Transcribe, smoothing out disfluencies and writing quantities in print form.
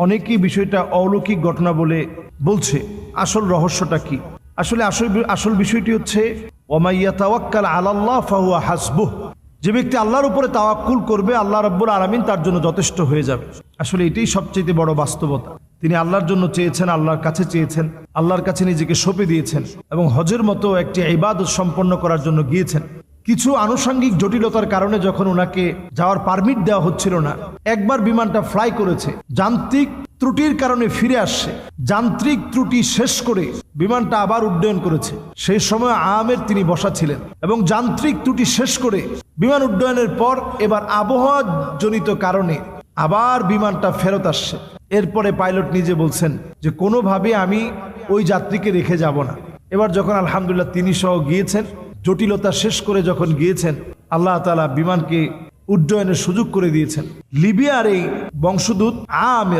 অনেকেই বিষয়টা অলৌকিক ঘটনা বলে বলছে। আসল রহস্যটা কি? আসল বিষয়টি হচ্ছে ওয়া ইয়াতাওয়াক্কাল আলাল্লাহ ফাহুয়া হাসবুহ। যে ব্যক্তি আল্লাহর উপরে তাওয়াক্কুল করবে, আল্লাহ রাব্বুল আলামিন তার জন্য যথেষ্ট হয়ে যাবে। আসলে এটাই সবচেয়ে বড় বাস্তবতা। তিনি আল্লাহর জন্য চেয়েছেন, আল্লাহর কাছে চেয়েছেন, আল্লাহর কাছে নিজেকে সঁপে দিয়েছেন এবং হজের মতো একটি ইবাদত সম্পন্ন করার জন্য গিয়েছেন। কিছু আনুষঙ্গিক জটিলতার কারণে যখন ওনাকে যাওয়ার পারমিট দেওয়া হচ্ছিল না, একবার বিমানটা ফ্লাই করেছে, যান্ত্রিক ত্রুটির কারণে ফিরে আসছে, যান্ত্রিক ত্রুটি শেষ করে বিমানটা আবার উড্ডয়ন করেছে। সেই সময় আমের তিনি বসা ছিলেন এবং যান্ত্রিক ত্রুটি শেষ করে বিমান উড্ডয়নের পর এবার আবহাওয়া জনিত কারণে আবার বিমানটা ফেরত আসছে। এরপরে পাইলট নিজে বলছেন যে কোনোভাবে আমি ওই যাত্রীকে রেখে যাব না। এবার যখন আলহামদুলিল্লাহ তিনি সহ গিয়েছেন, জটিলতা শেষ করে যখন গিয়েছেন, আল্লাহ তাআলা বিমানকে উড্ডয়নের সুযোগ করে দিয়েছেন। লিবিয়ার এই বংশদূত আমের